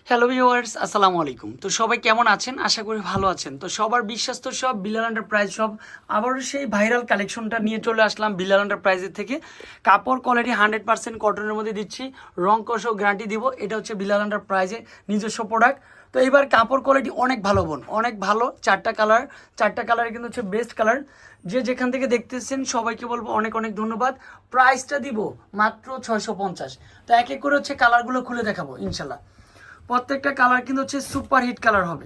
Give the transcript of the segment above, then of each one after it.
Hello viewers, আসসালামু আলাইকুম। তো সবাই কেমন আছেন? আশা করি ভালো আছেন। তো সবার বিশ্বস্ত সব বিলাল এন্টারপ্রাইজ সব আবারও সেই ভাইরাল কালেকশনটা নিয়ে চলে আসলাম বিলাল এন্টারপ্রাইজের থেকে। কাপড় কোয়ালিটি 100% কটনের মধ্যে দিচ্ছি, রং কষও গ্যারান্টি দিব। এটা হচ্ছে বিলাল এন্টারপ্রাইজের নিজস্ব প্রোডাক্ট। তো এবার কাপড় কোয়ালিটি অনেক ভালো বোন, অনেক ভালো। চারটা কালার কিন্তু হচ্ছে বেস্ট কালার। যে যেখান থেকে দেখতেছেন সবাইকে বলবো অনেক অনেক ধন্যবাদ। প্রাইসটা দিব মাত্র 650। তো এক এক করে হচ্ছে কালারগুলো খুলে দেখাবো ইনশাল্লাহ। প্রত্যেকটা কালার কিন্তু হচ্ছে সুপার হিট কালার হবে।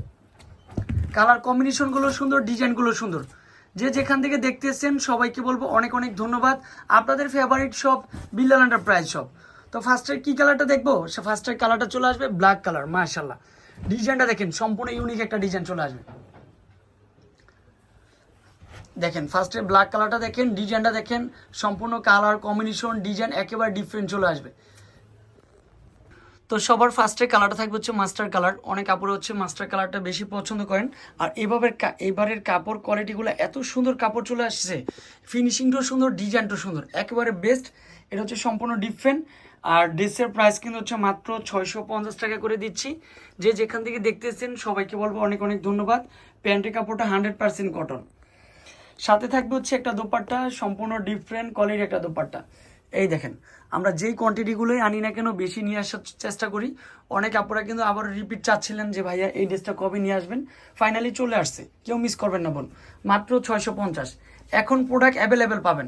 কালার কম্বিনেশনগুলো সুন্দর, ডিজাইনগুলো সুন্দর। যে যেখান থেকে দেখতেছেন সবাইকে বলবো অনেক অনেক ধন্যবাদ। আপনাদের favourite shop Bilal enterprise shop. তো ফার্স্টের কি কালারটা দেখবো? ফার্স্টের কালারটা চলে আসবে ব্ল্যাক কালার। মাশাআল্লাহ, ডিজাইনটা দেখেন, সম্পূর্ণ ইউনিক একটা ডিজাইন চলে আসবে। দেখেন ফার্স্টে ব্ল্যাক কালারটা দেখেন, ডিজাইনটা দেখেন, সম্পূর্ণ কালার কম্বিনেশন ডিজাইন একেবারে ডিফারেন্ট চলে আসবে। তো সবার ফার্স্টে কালারটা থাকবে হচ্ছে মাস্টার কালার। অনেক কাপড় হচ্ছে মাস্টার কালারটা বেশি পছন্দ করেন। আর এবারের কাপড় কোয়ালিটিগুলো এত সুন্দর কাপড় চলে আসছে, ফিনিশিংটাও সুন্দর, ডিজাইনটাও সুন্দর, একেবারে বেস্ট। এটা হচ্ছে সম্পূর্ণ ডিফারেন্ট। আর ড্রেসের প্রাইস কিন্তু হচ্ছে মাত্র 650 টাকা করে দিচ্ছি। যে যেখান থেকে দেখতেছেন সবাইকে বলবো অনেক অনেক ধন্যবাদ। প্যান্টের কাপড়টা 100% কটন। সাথে থাকবে হচ্ছে একটা দোপাট্টা, সম্পূর্ণ ডিফারেন্ট কোয়ালিটির একটা দোপাট্টা। এই দেখেন, আমরা যেই কোয়ান্টিটিগুলোই আনি না কেন বেশি নিয়ে আসার চেষ্টা করি। অনেক আপুরা কিন্তু আবার রিপিট চাচ্ছিলেন যে ভাইয়া এই ড্রেসটা কবে নিয়ে আসবেন। ফাইনালি চলে আসছে, কেউ মিস করবেন না বোন। মাত্র 650। এখন প্রোডাক্ট অ্যাভেলেবেল পাবেন।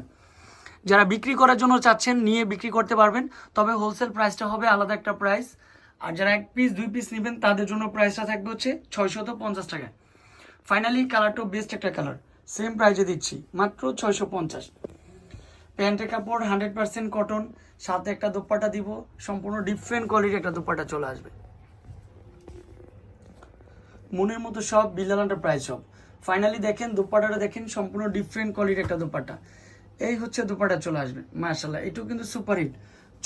যারা বিক্রি করার জন্য চাচ্ছেন নিয়ে বিক্রি করতে পারবেন, তবে হোলসেল প্রাইসটা হবে আলাদা একটা প্রাইস। আর যারা 1 পিস 2 পিস নেবেন তাদের জন্য প্রাইসটা থাকবে হচ্ছে 650 টাকা। ফাইনালি কালারটাও বেস্ট একটা কালার, সেম প্রাইসে দিচ্ছি মাত্র 650। প্যান্টের কাপড় 100% কটন, সাথে একটা দোপাট্টা দিব, সম্পূর্ণ ডিফারেন্ট কোয়ালিটির একটা দোপাট্টা চলে আসবে। মনের মতো সব বিলাল এন্টারপ্রাইজ সব। ফাইনালি দেখেন দোপাট্টাটা দেখেন, সম্পূর্ণ ডিফারেন্ট কোয়ালিটির একটা দোপাট্টা। এই হচ্ছে দোপাট্টা চলে আসবে। মাশাআল্লাহ, এটাও কিন্তু সুপার হিট।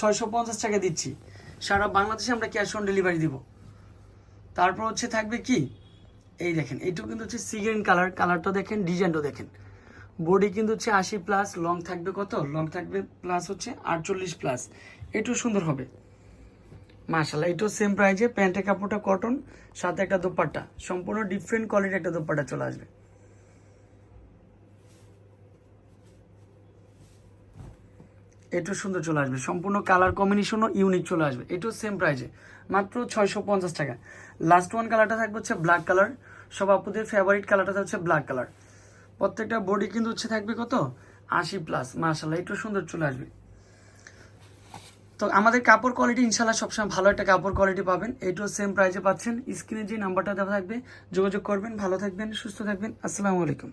650 টাকা দিচ্ছি। সারা বাংলাদেশে আমরা ক্যাশ অন ডেলিভারি দিব। তারপর হচ্ছে থাকবে কি, এই দেখেন, এটাও কিন্তু হচ্ছে সি গ্রিন কালার। কালারটা দেখেন, ডিজাইনটাও দেখেন। বডি কিন্তু হচ্ছে 80+, লং থাকবে কত? লং থাকবে প্লাস হচ্ছে 48+। এটাও সুন্দর হবে। মাশাআল্লাহ, এটাও সেম প্রাইজে। প্যান্টের কাপড়টা কটন, সাথে একটা দোপাট্টা, সম্পূর্ণ ডিফারেন্ট কোয়ালিটির একটা দোপাট্টা চলে আসবে। এটাও সুন্দর চলে আসবে, সম্পূর্ণ কালার কম্বিনেশনও ইউনিক চলে আসবে। এটাও সেম প্রাইজে মাত্র 650 টাকা। লাস্ট ওয়ান কালারটা থাকবে হচ্ছে ব্ল্যাক কালার। সব আপুদের ফেভারিট কালারটা হচ্ছে ব্ল্যাক কালার। প্রত্যেকটা বডি কিন্তু হচ্ছে থাকবে কত? 80+। মাশাআল্লাহ, এটাও সুন্দর চলে আসবে। তো আমাদের কাপড় কোয়ালিটি ইনশাল্লাহ সবসময় ভালো একটা কাপড় কোয়ালিটি পাবেন। এইটাও সেম প্রাইসে পাচ্ছেন। স্ক্রিনে যে নাম্বারটা দেওয়া থাকবে যোগাযোগ করবেন। ভালো থাকবেন, সুস্থ থাকবেন। আসসালামু আলাইকুম।